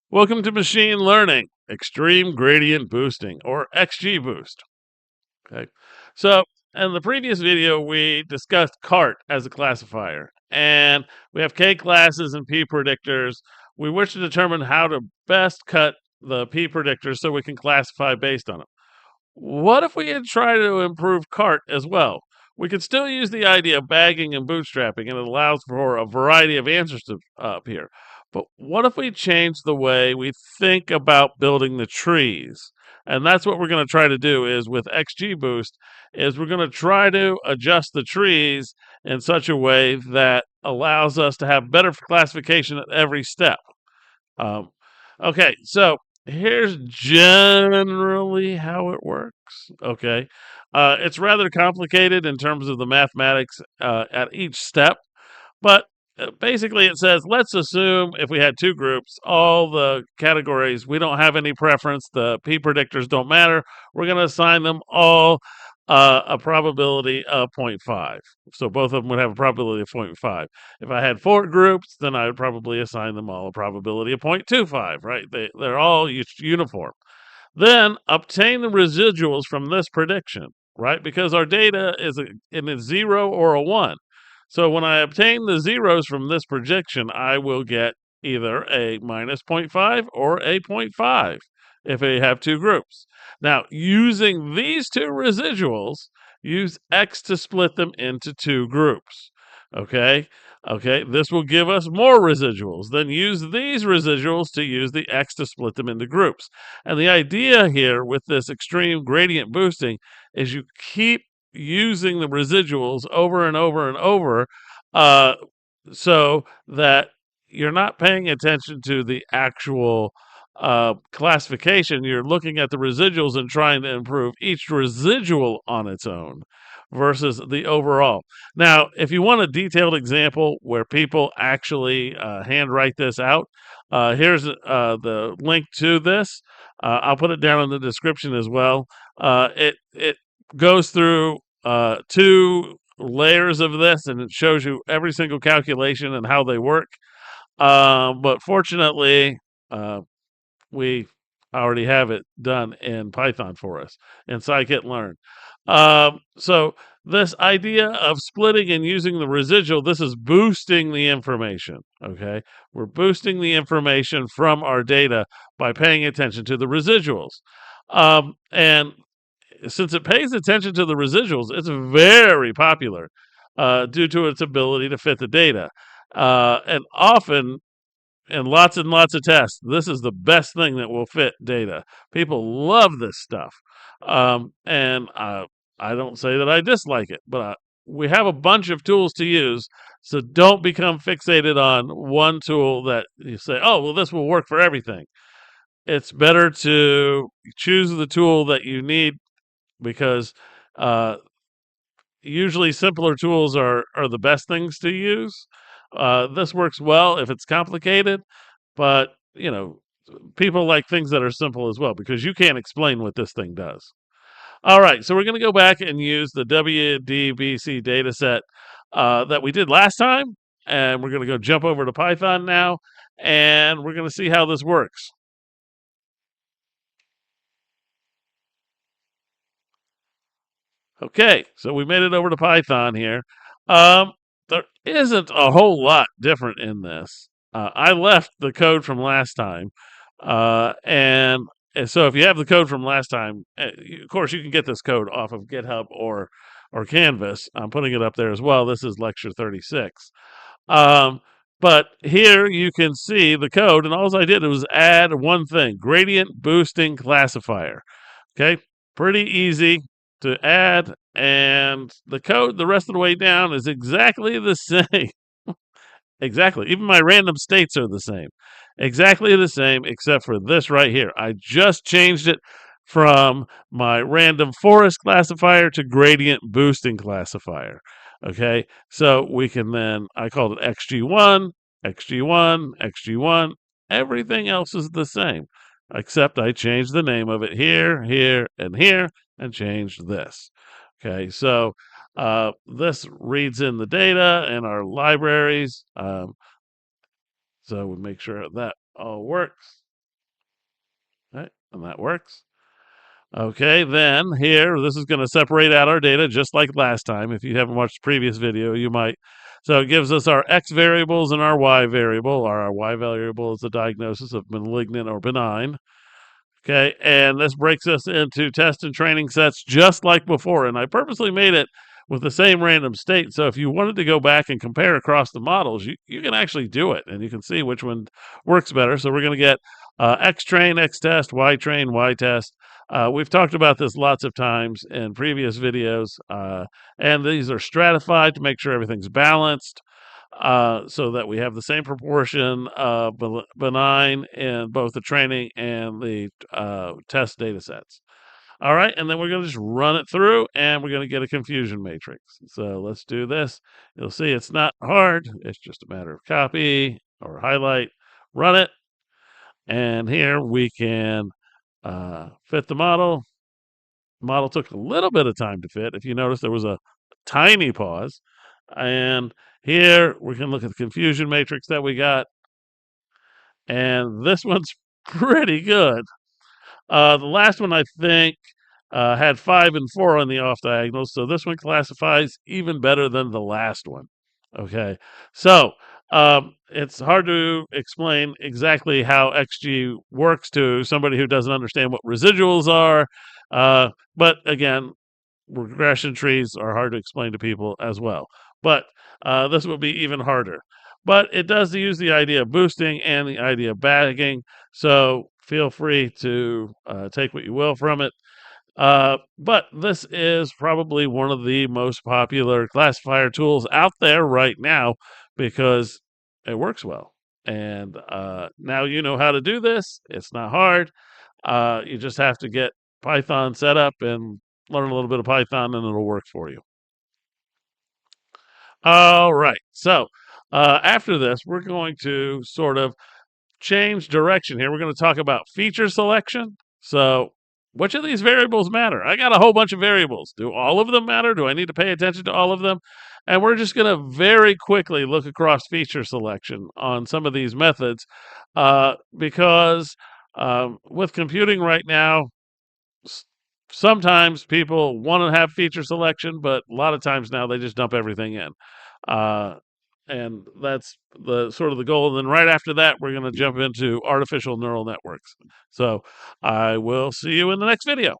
Welcome to Machine Learning, Extreme Gradient Boosting, or XGBoost. Okay. So, in the previous video, we discussed CART as a classifier, and we have K classes and P predictors. We wish to determine how to best cut the P predictors so we can classify based on them. What if we had tried to improve CART as well? We could still use the idea of bagging and bootstrapping, and it allows for a variety of answers to appear. But what if we change the way we think about building the trees? And that's what we're going to try to do is with XGBoost is we're going to try to adjust the trees in such a way that allows us to have better classification at every step. Um, okay, so here's generally how it works. Okay, it's rather complicated in terms of the mathematics at each step, but basically it says let's assume if we had two groups, all the categories, we don't have any preference, the p predictors don't matter, we're going to assign them all a probability of 0.5, so both of them would have a probability of 0.5. If I had four groups, then I would probably assign them all a probability of 0.25, right? They're all uniform. Then obtain the residuals from this prediction, right? Because our data is in a 0 or a 1. So when I obtain the zeros from this prediction, I will get either a minus 0.5 or a 0.5 if I have two groups. Now, using these two residuals, use X to split them into two groups. Okay? Okay, this will give us more residuals. Then use these residuals to use the X to split them into groups. And the idea here with this extreme gradient boosting is you keep using the residuals over and over and over uh, so that you're not paying attention to the actual classification. You're looking at the residuals and trying to improve each residual on its own versus the overall. Now, if you want a detailed example where people actually handwrite this out, here's the link to this. I'll put it down in the description as well. It goes through two layers of this, and it shows you every single calculation and how they work. But fortunately, uh, we already have it done in Python for us in Sci-kit Learn. So this idea of splitting and using the residual, this is boosting the information. Okay, we're boosting the information from our data by paying attention to the residuals. And since it pays attention to the residuals, it's very popular due to its ability to fit the data. And often, in lots and lots of tests, this is the best thing that will fit data. People love this stuff. And I don't say that I dislike it, but we have a bunch of tools to use. So don't become fixated on one tool that you say, oh, well, this will work for everything. It's better to choose the tool that you need because usually simpler tools are the best things to use. This works well if it's complicated, but people like things that are simple as well because you can't explain what this thing does. All right, so we're going to go back and use the WDBC data set that we did last time, and we're going to go jump over to Python now, and we're going to see how this works. Okay, so we made it over to Python here. There isn't a whole lot different in this. I left the code from last time, and so if you have the code from last time, of course you can get this code off of GitHub or Canvas. I'm putting it up there as well. This is lecture 36. But here you can see the code, and all I did was add one thing: gradient boosting classifier. Okay, pretty easy to add, and the code the rest of the way down is exactly the same. Exactly. Even my random states are the same. Exactly the same, except for this right here. I just changed it from my random forest classifier to gradient boosting classifier. Okay, so we can then, I called it XG1, XG1, XG1. Everything else is the same, except I changed the name of it here, here, and changed this. Okay, so this reads in the data in our libraries. So we make sure that all works. Right, and that works. Okay, then here, this is going to separate out our data just like last time. If you haven't watched the previous video, you might. So it gives us our X variables and our Y variable. Our Y variable is the diagnosis of malignant or benign. Okay, and this breaks us into test and training sets just like before. And I purposely made it with the same random state. So if you wanted to go back and compare across the models, you can actually do it. And you can see which one works better. So we're going to get X train, X test, Y train, Y test. We've talked about this lots of times in previous videos. And these are stratified to make sure everything's balanced. So that we have the same proportion of benign in both the training and the test data sets. All right, and then we're going to just run it through, and we're going to get a confusion matrix. So let's do this. You'll see it's not hard. It's just a matter of copy or highlight, run it, and here we can fit the model. The model took a little bit of time to fit. If you notice, there was a tiny pause. And here we can look at the confusion matrix that we got. And this one's pretty good. The last one, I think, had 5 and 4 on the off diagonals. So this one classifies even better than the last one. Okay. So it's hard to explain exactly how XG works to somebody who doesn't understand what residuals are. But again, regression trees are hard to explain to people as well. But this will be even harder. But it does use the idea of boosting and the idea of bagging. So feel free to take what you will from it. But this is probably one of the most popular classifier tools out there right now because it works well. And now you know how to do this. It's not hard. You just have to get Python set up and learn a little bit of Python, and it'll work for you. All right. So after this, we're going to sort of change direction here. We're going to talk about feature selection. So which of these variables matter? I got a whole bunch of variables. Do all of them matter? Do I need to pay attention to all of them? And we're just going to very quickly look across feature selection on some of these methods because with computing right now, sometimes people want to have feature selection, but a lot of times now they just dump everything in. And that's the sort of the goal. And then right after that, we're going to jump into artificial neural networks. So I will see you in the next video.